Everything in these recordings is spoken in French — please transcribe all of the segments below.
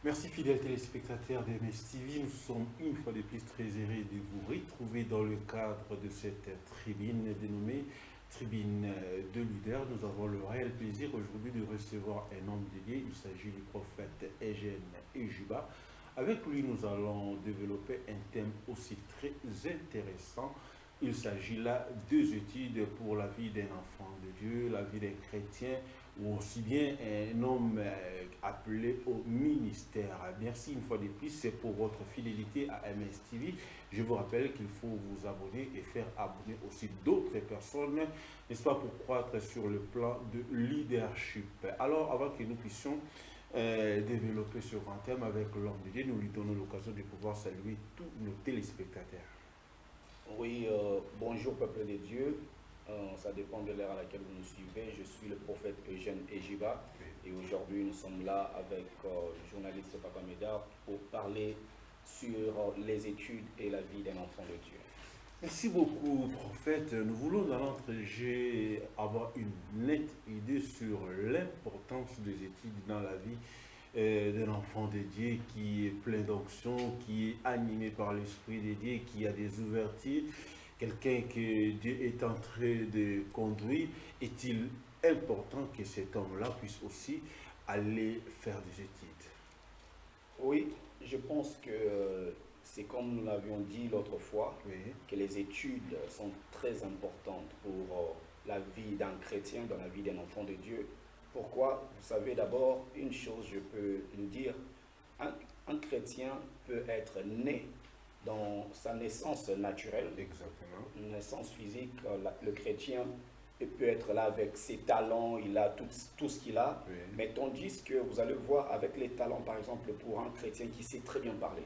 Merci fidèles téléspectateurs d'MS TV. Nous sommes une fois de plus très heureux de vous retrouver dans le cadre de cette tribune dénommée Tribune de leaders. Nous avons le réel plaisir aujourd'hui de recevoir un homme dédié. Il s'agit du prophète Eugène Ejiba. Avec lui, nous allons développer un thème aussi très intéressant. Il s'agit là deux études pour la vie d'un enfant de Dieu, la vie d'un chrétien, ou aussi bien un homme appelé au ministère. Merci une fois de plus, c'est pour votre fidélité à MS TV. Je vous rappelle qu'il faut vous abonner et faire abonner aussi d'autres personnes, n'est-ce pas, pour croître sur le plan de leadership. Alors, avant que nous puissions développer sur un thème avec l'homme de Dieu, nous lui donnons l'occasion de pouvoir saluer tous nos téléspectateurs. Oui, bonjour peuple de Dieu. Ça dépend de l'heure à laquelle vous nous suivez. Je suis le prophète Eugène Ejiba et aujourd'hui nous sommes là avec le journaliste Papa Médard pour parler sur les études et la vie d'un enfant de Dieu. Merci beaucoup, prophète. Nous voulons dans l'entrée avoir une nette idée sur l'importance des études dans la vie d'un enfant de Dieu qui est plein d'onction, qui est animé par l'Esprit de Dieu, qui a des ouvertures, quelqu'un que Dieu est en train de conduire. Est-il important que cet homme-là puisse aussi aller faire des études? Oui, je pense que c'est comme nous l'avions dit l'autre fois, que les études sont très importantes pour la vie d'un chrétien, dans la vie d'un enfant de Dieu. Pourquoi? Vous savez, d'abord, une chose, je peux le dire, un chrétien peut être né dans sa naissance naturelle, Exactement. une naissance physique. Le chrétien peut être là avec ses talents, il a tout ce qu'il a, mais tandis que vous allez voir avec les talents, par exemple, pour un chrétien qui sait très bien parler,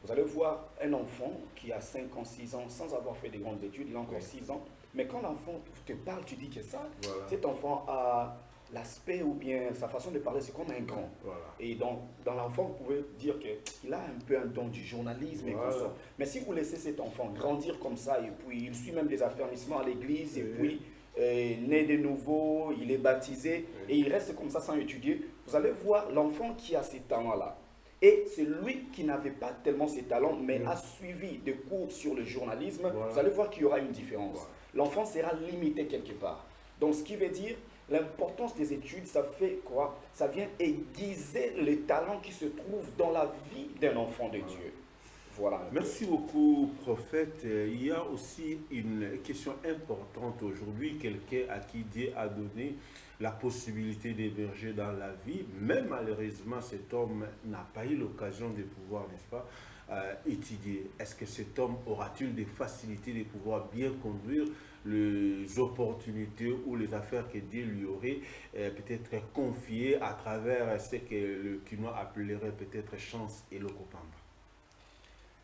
vous allez voir un enfant qui a 5 ans, 6 ans, sans avoir fait de grandes études, il a encore 6 ans, mais quand l'enfant te parle, tu dis que ça, cet enfant a l'aspect ou bien sa façon de parler, c'est comme un grand. Et donc, dans l'enfant, vous pouvez dire qu'il a un peu un don du journalisme et tout ça. Mais si vous laissez cet enfant grandir comme ça, et puis il suit même des affermissements à l'église, et puis né de nouveau, il est baptisé, et il reste comme ça sans étudier, vous allez voir l'enfant qui a ces talents-là. Et celui qui n'avait pas tellement ces talents, mais a suivi des cours sur le journalisme, vous allez voir qu'il y aura une différence. L'enfant sera limité quelque part. Donc, ce qui veut dire, l'importance des études, ça fait quoi? Ça vient aiguiser les talents qui se trouvent dans la vie d'un enfant de Dieu. Voilà. Merci beaucoup, prophète. Il y a aussi une question importante aujourd'hui, quelqu'un à qui Dieu a donné la possibilité d'émerger dans la vie, mais malheureusement cet homme n'a pas eu l'occasion de pouvoir, n'est-ce pas, étudier. Est-ce que cet homme aura-t-il des facilités de pouvoir bien conduire les opportunités ou les affaires que Dieu lui aurait peut-être confiées à travers ce que le Quinois appellerait peut-être chance et le copamba?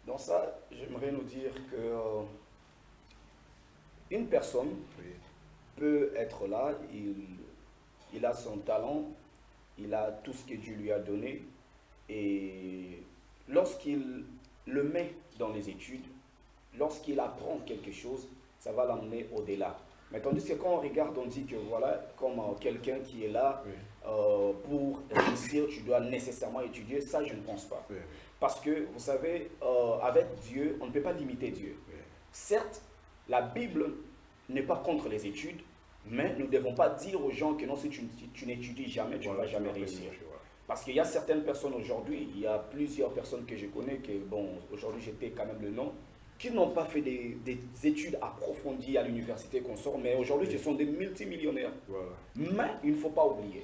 Dans ça, j'aimerais nous dire que une personne peut être là, il a son talent, il a tout ce que Dieu lui a donné, et lorsqu'il le met dans les études, lorsqu'il apprend quelque chose, ça va l'emmener au-delà. Mais tandis que quand on regarde, on dit que voilà, comme quelqu'un qui est là, pour réussir, tu dois nécessairement étudier, ça je ne pense pas. Parce que, vous savez, avec Dieu, on ne peut pas limiter Dieu. Certes, la Bible n'est pas contre les études, mais nous ne devons pas dire aux gens que non, si tu n'étudies jamais, tu ne vas jamais réussir. Parce qu'il y a certaines personnes aujourd'hui, il y a plusieurs personnes que je connais, que bon, aujourd'hui j'étais quand même le nom, qui n'ont pas fait des études approfondies à l'université qu'on sort, mais aujourd'hui ce sont des multimillionnaires. Mais il ne faut pas oublier,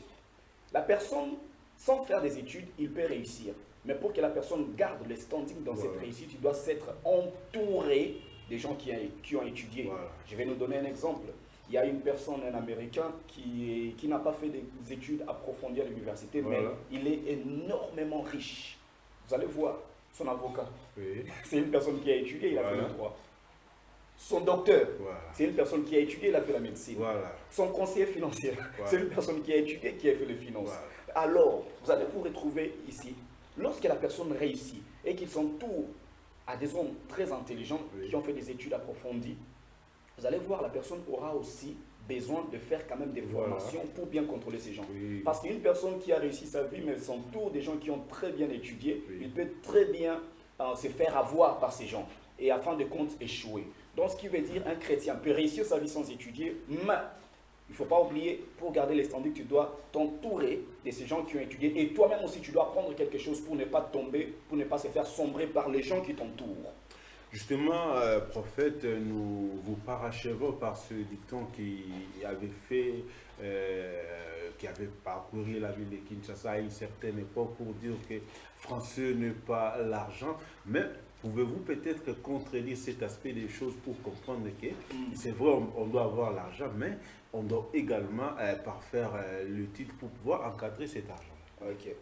la personne, sans faire des études, il peut réussir. Mais pour que la personne garde le standing dans cette réussite, il doit s'être entouré des gens qui ont étudié. Je vais nous donner un exemple. Il y a une personne, un Américain, qui n'a pas fait des études approfondies à l'université, mais il est énormément riche. Vous allez voir, son avocat, c'est une personne qui a étudié, il a fait le droit. Son docteur, c'est une personne qui a étudié, il a fait la médecine. Son conseiller financier, c'est une personne qui a étudié, qui a fait les finances. Alors, vous allez vous retrouver ici. Lorsque la personne réussit et qu'il s'entoure à des hommes très intelligents qui ont fait des études approfondies, vous allez voir, la personne aura aussi besoin de faire quand même des formations pour bien contrôler ces gens. Oui. Parce qu'une personne qui a réussi sa vie, mais s'entoure des gens qui ont très bien étudié, Oui. il peut très bien se faire avoir par ces gens et à fin de compte échouer. Donc ce qui veut dire un chrétien peut réussir sa vie sans étudier, mais il ne faut pas oublier, pour garder les standards, tu dois t'entourer de ces gens qui ont étudié. Et toi-même aussi, tu dois apprendre quelque chose pour ne pas tomber, pour ne pas se faire sombrer par les gens qui t'entourent. Justement, prophète, nous vous parachevons par ce dicton qui avait fait, qui avait parcouru la ville de Kinshasa à une certaine époque pour dire que français n'est pas l'argent, mais pouvez-vous peut-être contredire cet aspect des choses pour comprendre que c'est vrai, on doit avoir l'argent, mais on doit également parfaire le titre pour pouvoir encadrer cet argent. Ok.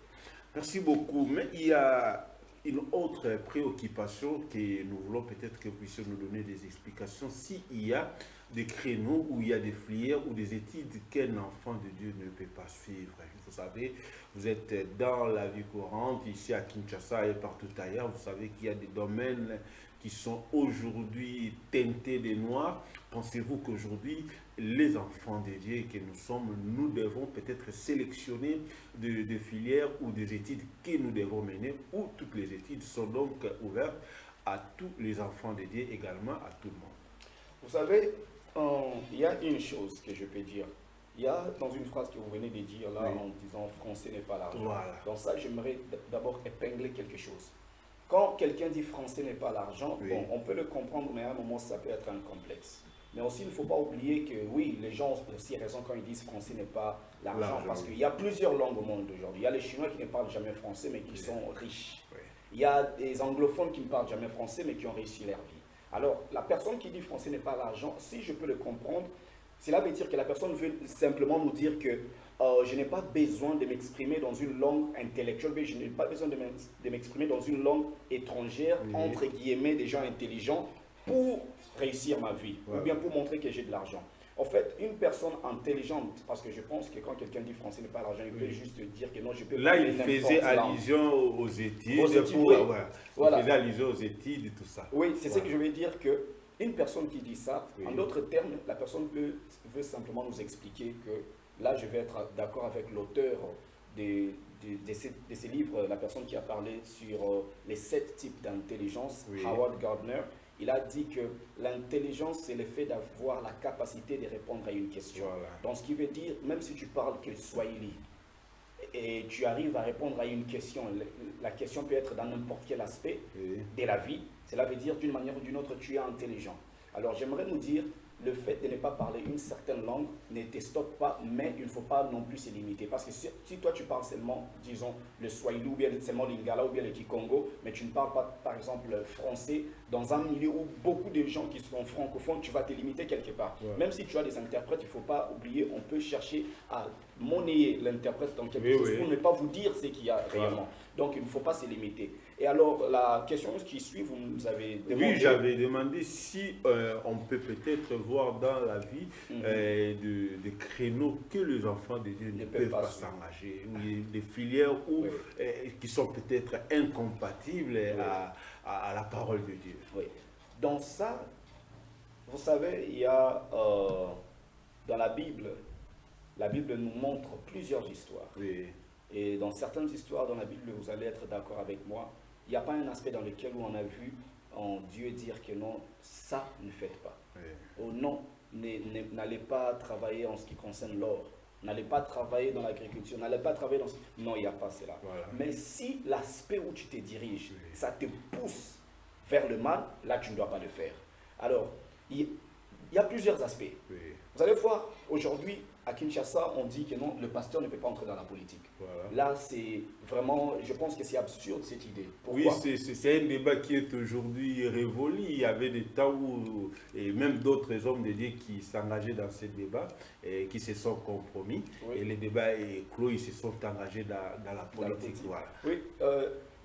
Merci beaucoup, mais il y a une autre préoccupation que nous voulons peut-être que vous puissiez nous donner des explications. S'il y a des créneaux où il y a des filières ou des études qu'un enfant de Dieu ne peut pas suivre. Vous savez, vous êtes dans la vie courante, ici à Kinshasa et partout ailleurs, vous savez qu'il y a des domaines qui sont aujourd'hui teintés de noir. Pensez-vous qu'aujourd'hui, les enfants de Dieu que nous sommes, nous devons peut-être sélectionner des filières ou des études que nous devons mener, ou toutes les études sont donc ouvertes à tous les enfants de Dieu, également à tout le monde. Vous savez, il y a une chose que je peux dire. Il y a dans une phrase que vous venez de dire là, Oui. en disant français n'est pas l'argent. Voilà. Donc ça, j'aimerais d'abord épingler quelque chose. Quand quelqu'un dit français n'est pas l'argent, Oui. bon, on peut le comprendre, mais à un moment, ça peut être un complexe. Mais aussi, il ne faut pas oublier que oui, les gens ont aussi raison quand ils disent français n'est pas l'argent, parce oui. qu'il y a plusieurs langues au monde d'aujourd'hui. Il y a les Chinois qui ne parlent jamais français, mais qui Oui. sont riches. Oui. Il y a des anglophones qui ne parlent jamais français, mais qui ont réussi leur vie. Alors, la personne qui dit français n'est pas l'argent, si je peux le comprendre, cela veut dire que la personne veut simplement nous dire que je n'ai pas besoin de m'exprimer dans une langue intellectuelle, mais je n'ai pas besoin de m'exprimer dans une langue étrangère, Oui. entre guillemets, des gens intelligents, pour réussir ma vie, Ouais. ou bien pour montrer que j'ai de l'argent. En fait, une personne intelligente, parce que je pense que quand quelqu'un dit français n'est pas l'argent, il peut Oui. juste dire que non, je peux Là, parler il n'importe faisait langue. allusion aux études. Aux études, pour, oui. ouais. Voilà. Il faisait allusion aux études et tout ça. Oui, c'est ce Voilà. que je veux dire que une personne qui dit ça, Oui. en d'autres termes, la personne veut simplement nous expliquer que là, je vais être d'accord avec l'auteur de ces livres, la personne qui a parlé sur les 7 types d'intelligence, Oui. Howard Gardner. Il a dit que l'intelligence, c'est le fait d'avoir la capacité de répondre à une question. Voilà. Donc, ce qui veut dire, même si tu parles que Swahili, et tu arrives à répondre à une question, la question peut être dans n'importe quel aspect Oui. de la vie, cela veut dire d'une manière ou d'une autre, tu es intelligent. Alors j'aimerais nous dire, le fait de ne pas parler une certaine langue ne te stoppe pas, mais il ne faut pas non plus se limiter. Parce que si toi tu parles seulement, disons, le Swahili ou bien seulement l'Ingala ou bien le Kikongo, mais tu ne parles pas, par exemple, français, dans un milieu où beaucoup de gens qui sont francophones, tu vas te limiter quelque part. Ouais. Même si tu as des interprètes, il ne faut pas oublier, on peut chercher à monnayer l'interprète dans quelque Oui, chose oui. pour ne pas vous dire ce qu'il y a réellement. Donc il ne faut pas se limiter. Et alors, la question qui suit, vous nous avez demandé... Oui, j'avais demandé si on peut peut-être voir dans la vie des créneaux que les enfants de Dieu ne peuvent pas suivre. s'engager, oui, des filières où, Oui. qui sont peut-être incompatibles à la parole de Dieu. Oui. Dans ça, vous savez, il y a dans la Bible nous montre plusieurs histoires. Oui. Et dans certaines histoires dans la Bible, vous allez être d'accord avec moi, il n'y a pas un aspect dans lequel on a vu Dieu dire que non, ça ne faites pas. Oui. Oh non, n'allez pas travailler en ce qui concerne l'or. N'allez pas travailler dans l'agriculture. N'allez pas travailler dans... Non, il n'y a pas cela. Voilà. Mais si l'aspect où tu te diriges, Oui. ça te pousse vers le mal, là, tu ne dois pas le faire. Alors, il y a plusieurs aspects. Oui. Vous allez voir, aujourd'hui, à Kinshasa, on dit que non, le pasteur ne peut pas entrer dans la politique. Voilà. Là, c'est vraiment, je pense que c'est absurde cette idée. Oui, Pourquoi? c'est un débat qui est aujourd'hui révolu. Il y avait des temps où, et même d'autres hommes de Dieu qui s'engageaient dans ce débat, et qui se sont compromis. Oui. Et le débat est clos, ils se sont engagés dans la politique. politique. Voilà. Oui,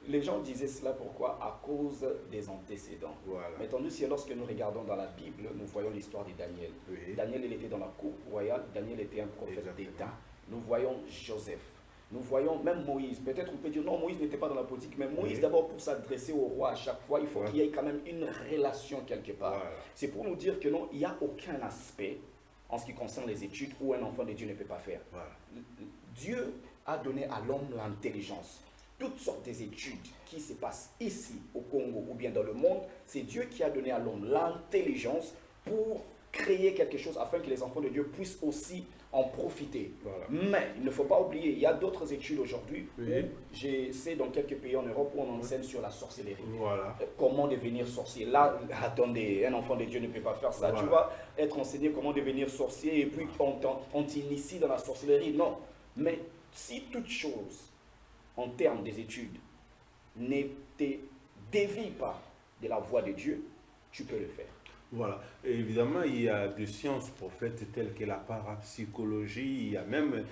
les gens disaient cela pourquoi? À cause des antécédents. Voilà. Mais tandis que lorsque nous regardons dans la Bible, nous voyons l'histoire de Daniel. Oui. Daniel, il était dans la cour royale, Daniel était un prophète Exactement. d'État. Nous voyons Joseph. Nous voyons même Moïse. Peut-être on peut dire non, Moïse n'était pas dans la politique, mais Moïse Oui. d'abord pour s'adresser au roi à chaque fois, il faut Ouais. qu'il y ait quand même une relation quelque part. Voilà. C'est pour nous dire que non, il n'y a aucun aspect en ce qui concerne les études où un enfant de Dieu ne peut pas faire. Voilà. Dieu a donné à l'homme l'intelligence. Toutes sortes des études qui se passent ici au Congo ou bien dans le monde, c'est Dieu qui a donné à l'homme l'intelligence pour créer quelque chose afin que les enfants de Dieu puissent aussi en profiter. Voilà. Mais il ne faut pas oublier, il y a d'autres études aujourd'hui, Oui. où je sais dans quelques pays en Europe où on enseigne sur la sorcellerie. Voilà. Comment devenir sorcier. Là, attendez, un enfant de Dieu ne peut pas faire ça. Voilà. Tu vas être enseigné comment devenir sorcier et puis on t'initie dans la sorcellerie. Non. Mais si toute chose, en termes des études, ne te dévie pas de la voie de Dieu, tu peux le faire. Voilà. Et évidemment, il y a des sciences prophètes telles que la parapsychologie, il y a même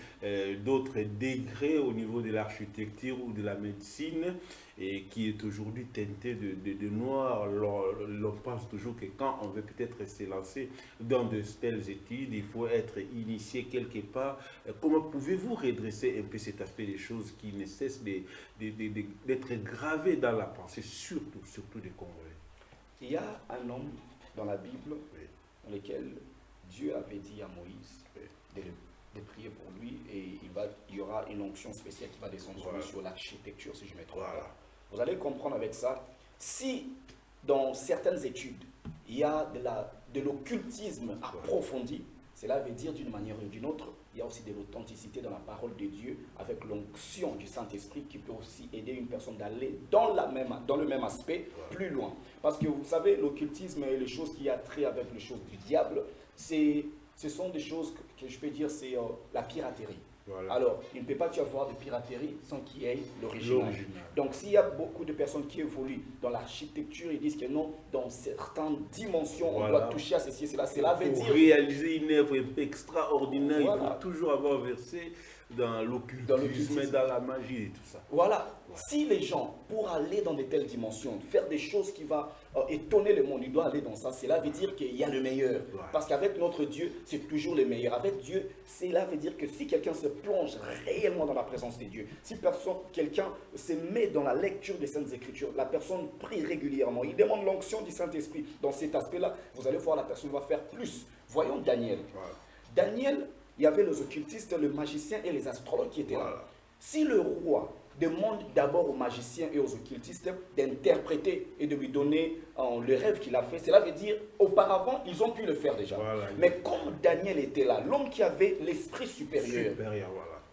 d'autres degrés au niveau de l'architecture ou de la médecine, et qui est aujourd'hui teinté de noir. L'on pense toujours que quand on veut peut-être se lancer dans de telles études, il faut être initié quelque part. Comment pouvez-vous redresser un peu cet aspect des choses qui ne cessent d'être gravées dans la pensée, surtout des Congolais? Il y a un homme dans la Bible, dans lequel Dieu avait dit à Moïse de prier pour lui, et il y aura une onction spéciale qui va descendre sur lui sur l'architecture, si je me trompe pas. Vous allez comprendre avec ça, si dans certaines études, il y a de l'occultisme approfondi, cela veut dire d'une manière ou d'une autre, il y a aussi de l'authenticité dans la parole de Dieu, avec l'onction du Saint-Esprit qui peut aussi aider une personne d'aller dans le même aspect, plus loin. Parce que vous savez, l'occultisme et les choses qui a trait avec les choses du diable, ce sont des choses que je peux dire, c'est la piraterie. Voilà. Alors, il ne peut pas y avoir de piraterie sans qu'il y ait l'original. Donc, s'il y a beaucoup de personnes qui évoluent dans l'architecture, ils disent que non, dans certaines dimensions, on doit toucher à ceci et cela. Cela veut dire... Pour réaliser une œuvre extraordinaire, il faut toujours avoir versé dans l'occultisme, dans la magie et tout ça. Voilà. Si les gens, pour aller dans de telles dimensions, faire des choses qui vont étonner le monde, ils doivent aller dans ça, cela veut dire qu'il y a le meilleur. Parce qu'avec notre Dieu, c'est toujours le meilleur. Avec Dieu, cela veut dire que si quelqu'un se plonge réellement dans la présence de Dieu, si quelqu'un se met dans la lecture des Saintes Écritures, la personne prie régulièrement, il demande l'onction du Saint-Esprit. Dans cet aspect-là, vous allez voir, la personne va faire plus. Voyons Daniel. Daniel, il y avait les occultistes, les magiciens et les astrologues qui étaient là. Si le roi demande d'abord aux magiciens et aux occultistes d'interpréter et de lui donner le rêve qu'il a fait, cela veut dire, auparavant, ils ont pu le faire déjà. Mais comme Daniel était là, l'homme qui avait l'esprit supérieur,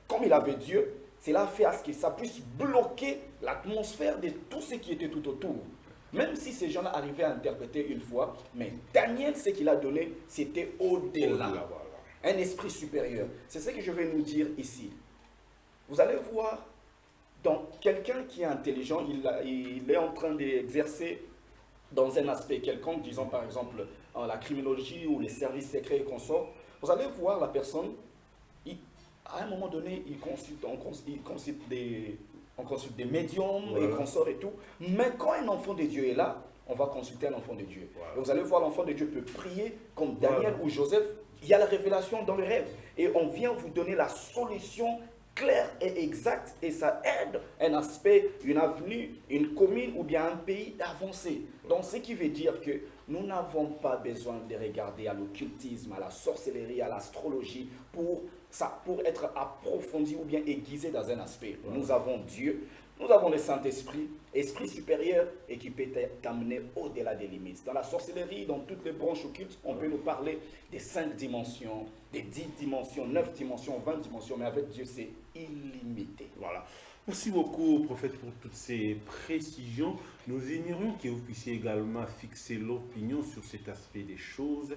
comme il avait Dieu, cela a fait à ce que ça puisse bloquer l'atmosphère de tout ce qui était tout autour. Même si ces gens-là arrivaient à interpréter une fois, mais Daniel, ce qu'il a donné, c'était au-delà. Un esprit supérieur. C'est ce que je vais nous dire ici. Vous allez voir, dans quelqu'un qui est intelligent, il est en train d'exercer dans un aspect quelconque, disons par exemple la criminologie ou les services secrets et consorts. Vous allez voir la personne, à un moment donné, on consulte des médiums et consorts et tout. Mais quand un enfant de Dieu est là, on va consulter un enfant de Dieu. Et vous allez voir, l'enfant de Dieu peut prier comme Daniel ou Joseph. Il y a la révélation dans le rêve. Et on vient vous donner la solution claire et exacte. Et ça aide un aspect, une avenue, une commune ou bien un pays d'avancer. Donc ce qui veut dire que nous n'avons pas besoin de regarder à l'occultisme, à la sorcellerie, à l'astrologie pour être approfondi ou bien aiguisé dans un aspect. Nous avons Dieu. Nous avons le Saint-Esprit, esprit supérieur, et qui peut t'amener au-delà des limites. Dans la sorcellerie, dans toutes les branches occultes, on peut nous parler des 5 dimensions, des 10 dimensions, 9 dimensions, 20 dimensions, mais avec Dieu, c'est illimité. Voilà. Merci beaucoup, prophète, pour toutes ces précisions. Nous aimerions que vous puissiez également fixer l'opinion sur cet aspect des choses.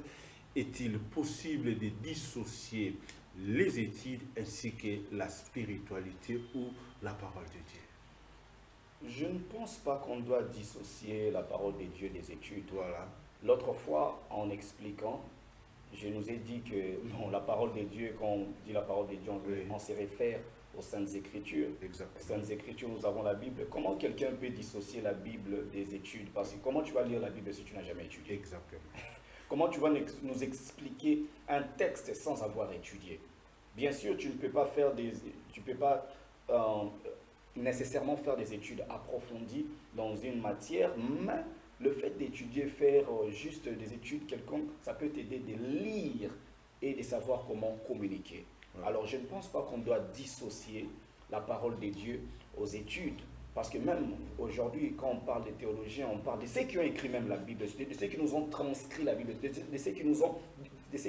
Est-il possible de dissocier les études ainsi que la spiritualité ou la parole de Dieu? Je ne pense pas qu'on doit dissocier la parole de Dieu des études. Voilà. L'autre fois, en expliquant, je nous ai dit que non, la parole de Dieu, quand on dit la parole de Dieu, on se réfère aux Saintes Écritures. Exactement. Les Saintes Écritures, nous avons la Bible. Comment quelqu'un peut dissocier la Bible des études? Parce que comment tu vas lire la Bible si tu n'as jamais étudié? Exactement. Comment tu vas nous expliquer un texte sans avoir étudié? Bien sûr, tu ne peux pas faire nécessairement faire des études approfondies dans une matière, mais le fait d'étudier, faire juste des études quelconques, ça peut t'aider de lire et de savoir comment communiquer. Ouais. Alors je ne pense pas qu'on doit dissocier la parole de Dieu aux études. Parce que même aujourd'hui, quand on parle des théologiens, on parle de ceux qui ont écrit même la Bible, de ceux qui nous ont transcrit la Bible, de ceux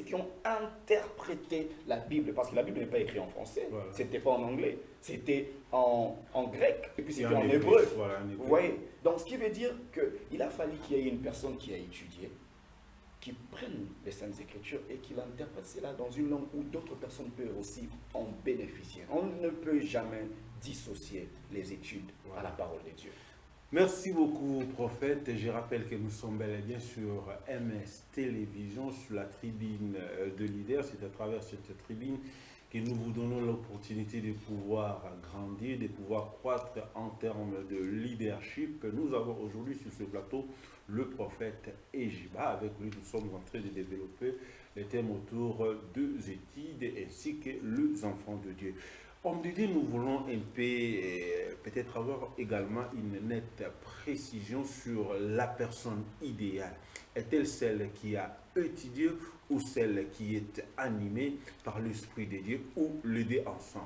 qui ont interprété la Bible. Parce que la Bible n'est pas écrite en français, Voilà. c'était pas en anglais, c'était en grec, et puis Et c'était en en hébreu. hébreu. Voilà, en hébreu. Vous voyez? Donc ce qui veut dire qu'il a fallu qu'il y ait une personne qui a étudié, qui prenne les Saintes Écritures et qui l'interprète cela dans une langue où d'autres personnes peuvent aussi en bénéficier. On ne peut jamais dissocier les études à la parole de Dieu. Merci beaucoup, prophète. Je rappelle que nous sommes bel et bien sur MS Télévision, sur la tribune de leaders. C'est à travers cette tribune que nous vous donnons l'opportunité de pouvoir grandir, de pouvoir croître en termes de leadership. Nous avons aujourd'hui sur ce plateau le prophète Ejiba. Avec lui, nous sommes en train de développer les thèmes autour des études ainsi que les enfants de Dieu. Homme de Dieu, nous voulons un peu, peut-être avoir également une nette précision sur la personne idéale. Est-elle celle qui a étudié ou celle qui est animée par l'Esprit de Dieu ou les deux ensemble?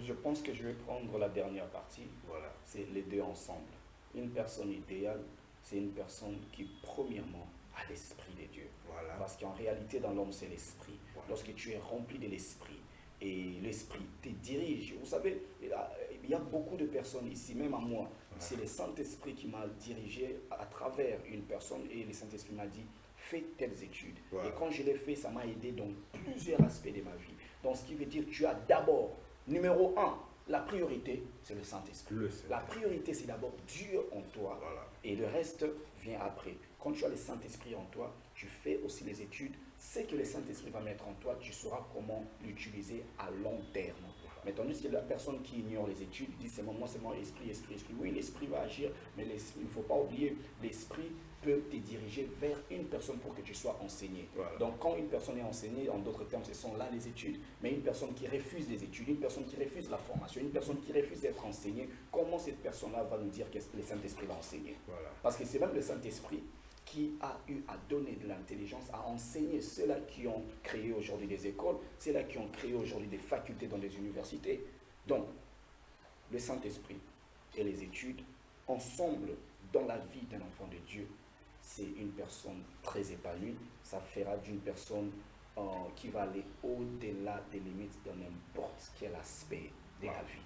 Je pense que je vais prendre la dernière partie. Voilà. C'est les deux ensemble. Une personne idéale, c'est une personne qui, premièrement, a l'Esprit de Dieu. Voilà. Parce qu'en réalité, dans l'homme, c'est l'Esprit. Voilà. Lorsque tu es rempli de l'Esprit, et l'Esprit te dirige. Vous savez, il y a beaucoup de personnes ici, même à moi. C'est le Saint-Esprit qui m'a dirigé à travers une personne et le Saint-Esprit m'a dit, fais telles études. Voilà. Et quand je l'ai fait, ça m'a aidé dans plusieurs aspects de ma vie. Donc ce qui veut dire que tu as d'abord, numéro 1, la priorité, c'est le Saint-Esprit. La priorité, c'est d'abord Dieu en toi. Voilà. Et le reste vient après. Quand tu as le Saint-Esprit en toi, tu fais aussi les études. Ce que le Saint-Esprit va mettre en toi, tu sauras comment l'utiliser à long terme. Mais tandis que la personne qui ignore les études dit c'est moi seulement esprit. Oui, l'esprit va agir, mais il ne faut pas oublier, l'esprit peut te diriger vers une personne pour que tu sois enseigné. Voilà. Donc quand une personne est enseignée, en d'autres termes, ce sont là les études, mais une personne qui refuse les études, une personne qui refuse la formation, une personne qui refuse d'être enseignée, comment cette personne-là va nous dire que le Saint-Esprit va enseigner? Voilà. Parce que c'est même le Saint-Esprit qui a eu à donner de l'intelligence, à enseigner ceux-là qui ont créé aujourd'hui des écoles, ceux-là qui ont créé aujourd'hui des facultés dans les universités. Donc, le Saint-Esprit et les études, ensemble, dans la vie d'un enfant de Dieu, c'est une personne très épanouie. Ça fera d'une personne qui va aller au-delà des limites de n'importe quel aspect de la vie.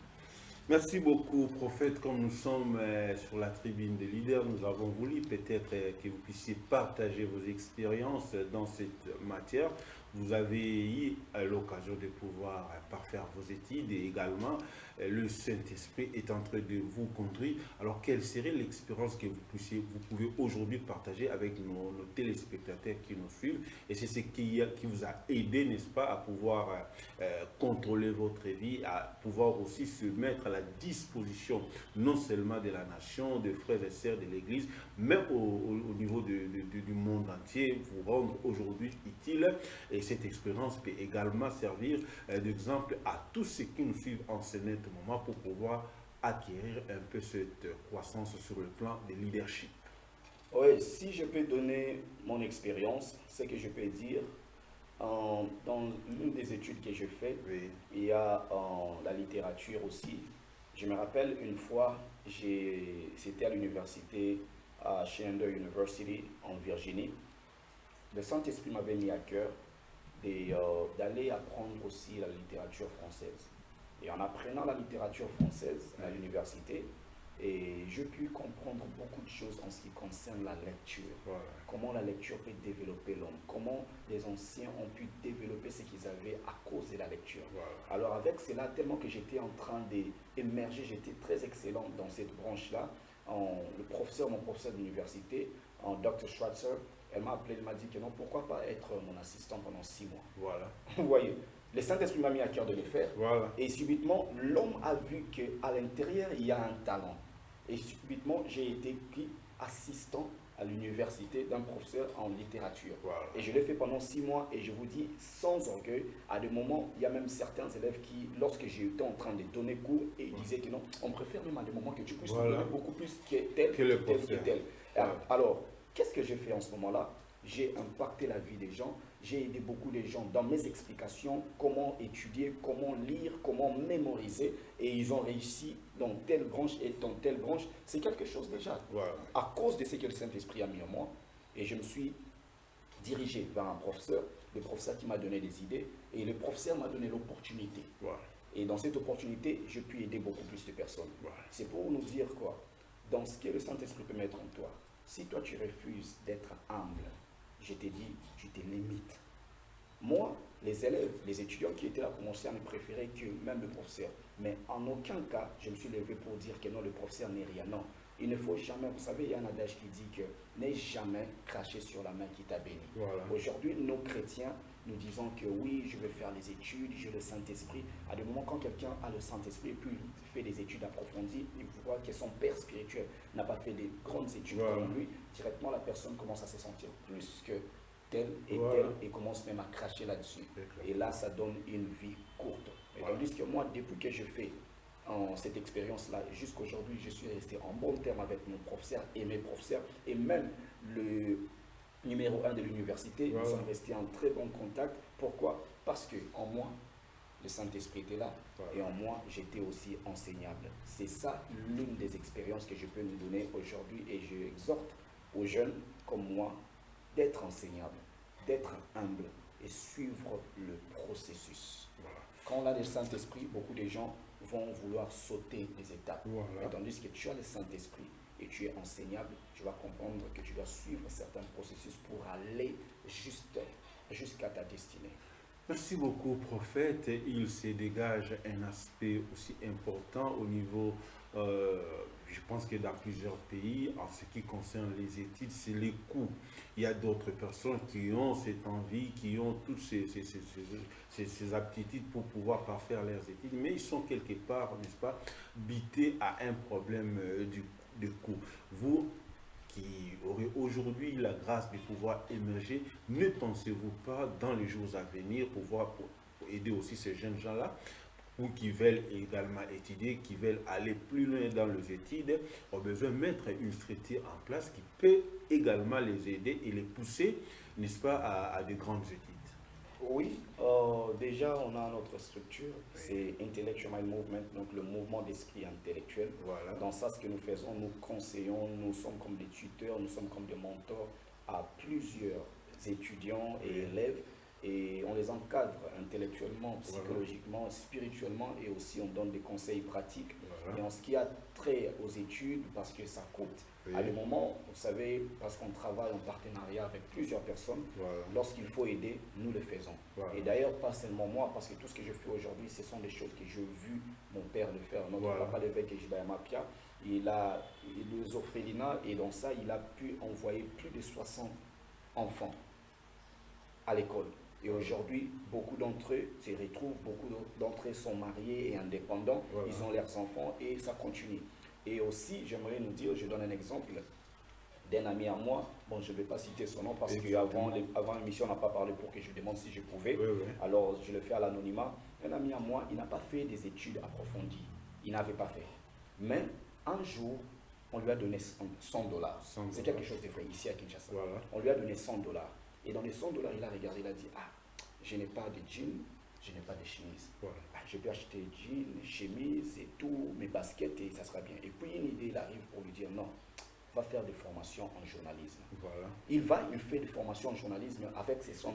Merci beaucoup, prophète. Comme nous sommes sur la tribune des leaders, nous avons voulu peut-être que vous puissiez partager vos expériences dans cette matière. Vous avez eu l'occasion de pouvoir parfaire vos études et également le Saint-Esprit est en train de vous conduire. Alors, quelle serait l'expérience que vous pouvez aujourd'hui partager avec nos téléspectateurs qui nous suivent? Et c'est ce qui vous a aidé, n'est-ce pas, à pouvoir contrôler votre vie, à pouvoir aussi se mettre à la disposition non seulement de la nation, des frères et sœurs de l'Église, mais au niveau du monde entier, vous rendre aujourd'hui utile. Et cette expérience peut également servir d'exemple à tous ceux qui nous suivent en ce net moment pour pouvoir acquérir un peu cette croissance sur le plan de leadership. Oui, si je peux donner mon expérience, ce que je peux dire, dans l'une des études que je fais, Oui. il y a la littérature aussi. Je me rappelle une fois, c'était à l'université, à Sheander University en Virginie. Le Saint-Esprit m'avait mis à cœur d'aller apprendre aussi la littérature française. Et en apprenant la littérature française à l'université, j'ai pu comprendre beaucoup de choses en ce qui concerne la lecture. Voilà. Comment la lecture peut développer l'homme. Comment les anciens ont pu développer ce qu'ils avaient à cause de la lecture. Voilà. Alors avec cela, tellement que j'étais en train d'émerger, j'étais très excellent dans cette branche-là. Mon professeur d'université, Dr. Schweitzer, elle m'a appelé, elle m'a dit que non, pourquoi pas être mon assistant pendant 6 mois. Voilà. Vous voyez, le Saint-Esprit m'a mis à cœur de le faire. Voilà. Et subitement, l'homme a vu qu'à l'intérieur, il y a un talent. Et subitement, j'ai été pris assistant à l'université d'un professeur en littérature. Voilà. Et je l'ai fait pendant 6 mois et je vous dis sans orgueil, à des moments, il y a même certains élèves qui, lorsque j'étais en train de donner cours, et ils disaient que non, on préfère même à des moments que tu puisses donner beaucoup plus que tel, que le professeur. tel. Alors, qu'est-ce que j'ai fait en ce moment-là? j'ai impacté la vie des gens, j'ai aidé beaucoup de gens dans mes explications, comment étudier, comment lire, comment mémoriser, et ils ont réussi dans telle branche et dans telle branche. C'est quelque chose déjà, Voilà. à cause de ce que le Saint-Esprit a mis en moi, et je me suis dirigé vers un professeur, le professeur qui m'a donné des idées, et le professeur m'a donné l'opportunité. Voilà. Et dans cette opportunité, je puis aider beaucoup plus de personnes. Voilà. C'est pour nous dire quoi? Dans ce que le Saint-Esprit peut mettre en toi, si toi tu refuses d'être humble, je te dis, tu te limites. Moi, les élèves, les étudiants qui étaient là commençaient à me préférer que même le professeur. Mais en aucun cas, je me suis levé pour dire que non, le professeur n'est rien. Non, il ne faut jamais, vous savez, il y a un adage qui dit que n'aie jamais craché sur la main qui t'a béni. Voilà. Aujourd'hui, nos chrétiens, nous disons que oui, je vais faire les études, j'ai le Saint-Esprit. À des moments, quand quelqu'un a le Saint-Esprit et puis il fait des études approfondies, il voit que son père spirituel n'a pas fait des grandes études comme lui, directement la personne commence à se sentir plus que tel et tel et commence même à cracher là-dessus. Et là, ça donne une vie courte. Tandis que moi, depuis que je fais cette expérience-là, jusqu'aujourd'hui, je suis resté en bon terme avec mon professeur et mes professeurs, et même le numéro 1 de l'université, nous sommes restés en très bon contact. Pourquoi? Parce qu'en moi, le Saint-Esprit était là, et en moi, j'étais aussi enseignable. C'est ça l'une des expériences que je peux nous donner aujourd'hui, et je exhorte aux jeunes comme moi d'être enseignable, d'être humble et suivre le processus. Voilà. Quand on a le Saint-Esprit, beaucoup de gens vont vouloir sauter des étapes. Voilà. Tandis que tu as le Saint-Esprit et tu es enseignable, tu vas comprendre que tu dois suivre certains processus pour aller jusqu'à ta destinée. Merci beaucoup, prophète. Il se dégage un aspect aussi important au niveau, je pense que dans plusieurs pays, en ce qui concerne les études, c'est les coûts. Il y a d'autres personnes qui ont cette envie, qui ont toutes ces aptitudes pour pouvoir parfaire leurs études, mais ils sont quelque part, n'est-ce pas, bités à un problème de coût. Vous, qui aurez aujourd'hui la grâce de pouvoir émerger, ne pensez-vous pas dans les jours à venir pour aider aussi ces jeunes gens-là, ou qui veulent également étudier, qui veulent aller plus loin dans les études, ont besoin de mettre une structure en place qui peut également les aider et les pousser, n'est-ce pas, à de grandes études? Oui, déjà on a notre structure, c'est Intellectual Mind Movement, donc le mouvement d'esprit intellectuel. Voilà. Dans ça, ce que nous faisons, nous conseillons, nous sommes comme des tuteurs, nous sommes comme des mentors à plusieurs étudiants et élèves, et on les encadre intellectuellement, psychologiquement, spirituellement, et aussi on donne des conseils pratiques. Et en ce qui a trait aux études, parce que ça coûte, à des moments, vous savez, parce qu'on travaille en partenariat avec plusieurs personnes, lorsqu'il faut aider, nous le faisons. Et d'ailleurs, pas seulement moi, parce que tout ce que je fais aujourd'hui, ce sont des choses que j'ai vu mon père le faire. Notre papa, l'évêque Ejibayama Pia, il a les orphelinats, et dans ça, il a pu envoyer plus de 60 enfants à l'école. Et aujourd'hui, beaucoup d'entre eux se retrouvent, beaucoup d'entre eux sont mariés et indépendants, ils ont leurs enfants et ça continue. Et aussi, j'aimerais nous dire, je donne un exemple d'un ami à moi, bon, je ne vais pas citer son nom parce qu'avant l'émission, on n'a pas parlé pour que je demande si je pouvais, alors je le fais à l'anonymat. Un ami à moi, il n'a pas fait des études approfondies, il n'avait pas fait. Mais un jour, on lui a donné 100 $. C'est quelque chose de vrai, ici à Kinshasa. On lui a donné 100 $. Et dans les 100 $, il a regardé, il a dit, ah, je n'ai pas de jeans, je n'ai pas de chemise. Ah, je peux acheter jeans, chemise et tout, mes baskets et ça sera bien. Et puis une idée, il arrive pour lui dire, non, va faire des formations en journalisme. Il fait des formations en journalisme avec ces 100 $.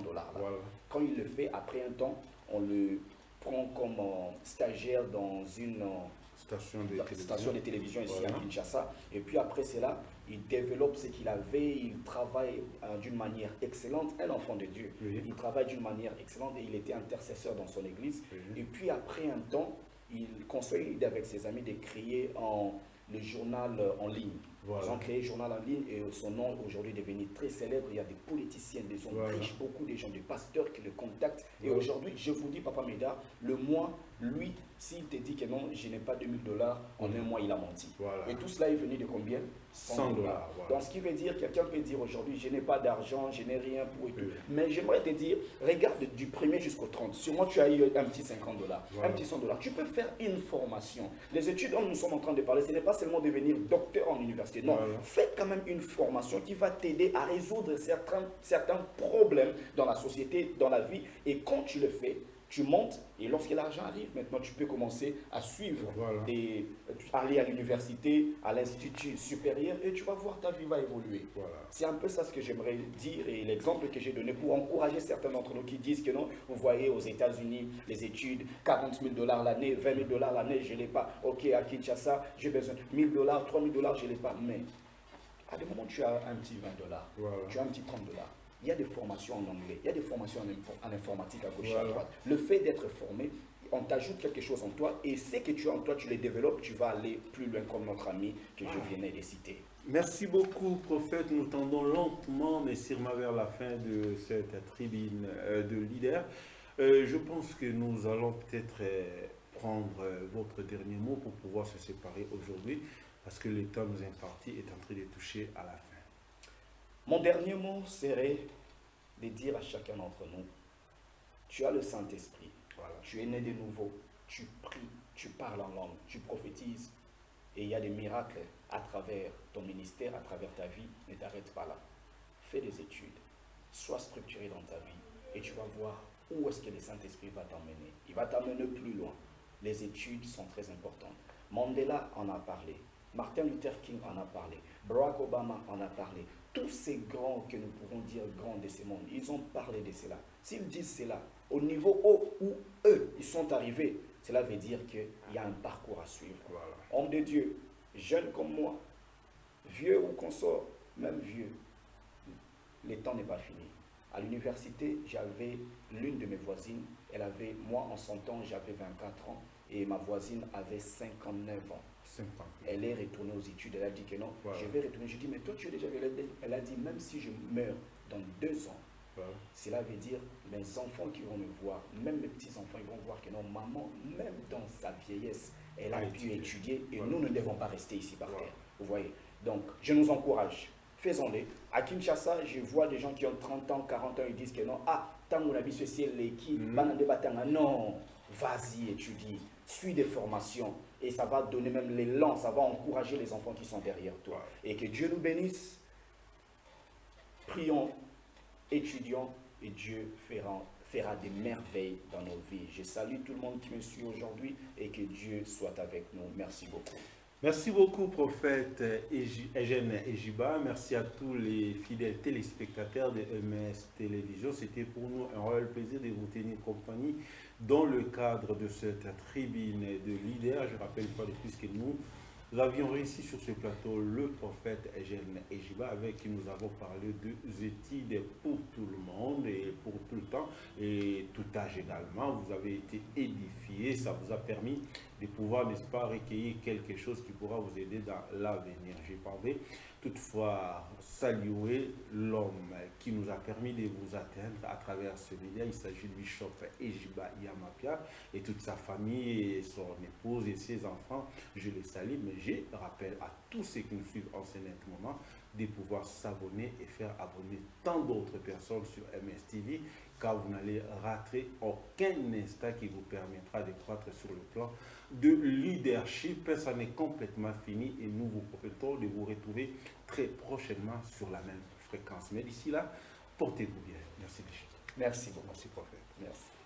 Quand il le fait, après un temps, on le prend comme stagiaire dans une station de télévision ici à Kinshasa. Et puis après cela, il développe ce qu'il avait, il travaille d'une manière excellente, un enfant de Dieu. Il travaille d'une manière excellente et il était intercesseur dans son église. Et puis après un temps, il construit une idée avec ses amis de créer le journal en ligne. Ils ont créé le journal en ligne et son nom aujourd'hui est devenu très célèbre. Il y a des politiciens, des hommes riches, beaucoup de gens, des pasteurs qui le contactent. Et aujourd'hui, je vous dis, Papa Médard, le mois, lui, s'il te dit que non, je n'ai pas 2000 $, en un mois, il a menti. Et tout cela est venu de combien? 100 $. Donc, ce qui veut dire, quelqu'un peut dire aujourd'hui, je n'ai pas d'argent, je n'ai rien pour et tout. Mais j'aimerais te dire, regarde du 1er jusqu'au 30. Sûrement, tu as eu un petit 50 $, un petit 100 $. Tu peux faire une formation. Les études dont nous sommes en train de parler, ce n'est pas seulement devenir docteur en université. Non, Voilà. fais quand même une formation qui va t'aider à résoudre certains problèmes dans la société, dans la vie. Et quand tu le fais, tu montes et lorsque l'argent arrive, maintenant tu peux commencer à suivre, Voilà. aller à l'université, à l'institut supérieur et tu vas voir ta vie va évoluer. Voilà. C'est un peu ça ce que j'aimerais dire et l'exemple que j'ai donné pour encourager certains d'entre nous qui disent que non, vous voyez aux États-Unis, les études, 40 000 $ l'année, 20 000 $ l'année, je ne l'ai pas. Ok, à Kinshasa, j'ai besoin de 1 000 $, 3 000 $, je ne l'ai pas. Mais à des moments, tu as un petit 20 $, Voilà. tu as un petit 30 $. Il y a des formations en anglais, il y a des formations en informatique à gauche et à Voilà. droite. Le fait d'être formé, on t'ajoute quelque chose en toi et ce que tu as en toi, tu les développes, tu vas aller plus loin comme notre ami que je venais de citer. Merci beaucoup, prophète. Nous tendons lentement, mais sûrement vers la fin de cette tribune de leaders. Je pense que nous allons peut-être prendre votre dernier mot pour pouvoir se séparer aujourd'hui, parce que le temps nous imparti est en train de toucher à la fin. Mon dernier mot serait de dire à chacun d'entre nous, tu as le Saint-Esprit, Voilà. tu es né de nouveau, tu pries, tu parles en langue, tu prophétises, et il y a des miracles à travers ton ministère, à travers ta vie. Ne t'arrête pas là. Fais des études, sois structuré dans ta vie, et tu vas voir où est-ce que le Saint-Esprit va t'emmener. Il va t'emmener plus loin. Les études sont très importantes. Mandela en a parlé. Martin Luther King en a parlé. Barack Obama en a parlé. Tous ces grands que nous pourrons dire grands de ce monde, ils ont parlé de cela. S'ils disent cela, au niveau où eux, ils sont arrivés, cela veut dire qu'il y a un parcours à suivre. Voilà. Homme de Dieu, jeune comme moi, vieux ou consort, même vieux, le temps n'est pas fini. À l'université, j'avais l'une de mes voisines, elle avait, moi en son temps, j'avais 24 ans, et ma voisine avait 59 ans. 50. Elle est retournée aux études, elle a dit que non, Voilà. je vais retourner. Je dis, mais toi tu es déjà... Elle a dit, même si je meurs dans 2 ans, Voilà. cela veut dire mes enfants qui vont me voir, même mes petits-enfants, ils vont voir que non, maman, même dans sa vieillesse, elle a pu étudier et Voilà. nous ne devons pas rester ici par Voilà. terre. Vous voyez? Donc, je nous encourage. Faisons-les. À Kinshasa, je vois des gens qui ont 30 ans, 40 ans, ils disent que non, ah, tant qu'on a vu ceci, l'équipe, non, vas-y, étudie, suis des formations et ça va donner même l'élan, ça va encourager les enfants qui sont derrière toi. Voilà. Et que Dieu nous bénisse. Prions, étudions et Dieu fera des merveilles dans nos vies. Je salue tout le monde qui me suit aujourd'hui et que Dieu soit avec nous. Merci beaucoup. Merci beaucoup, prophète Eugène Ejiba. Merci à tous les fidèles téléspectateurs de MS Télévision. C'était pour nous un réel plaisir de vous tenir compagnie dans le cadre de cette tribune de leaders. Je rappelle une fois de plus que nous avions réussi sur ce plateau le prophète Eugène Ejiba, avec qui nous avons parlé de études pour tout le monde et pour tout le temps et tout âge également. Vous avez été édifiés, ça vous a permis de pouvoir, n'est-ce pas, recueillir quelque chose qui pourra vous aider dans l'avenir. J'ai parlé toutefois saluer l'homme qui nous a permis de vous atteindre à travers ce média. Il s'agit du Bishop Ejiba Yamapia et toute sa famille, et son épouse et ses enfants. Je les salue, mais je rappelle à tous ceux qui nous suivent en ce net moment de pouvoir s'abonner et faire abonner tant d'autres personnes sur MS TV, car vous n'allez rater aucun instant qui vous permettra de croître sur le plan de leadership. Ça n'est complètement fini et nous vous promettons de vous retrouver très prochainement sur la même fréquence. Mais d'ici là, portez-vous bien. Merci Bishop. Merci beaucoup. Merci prophète. Merci.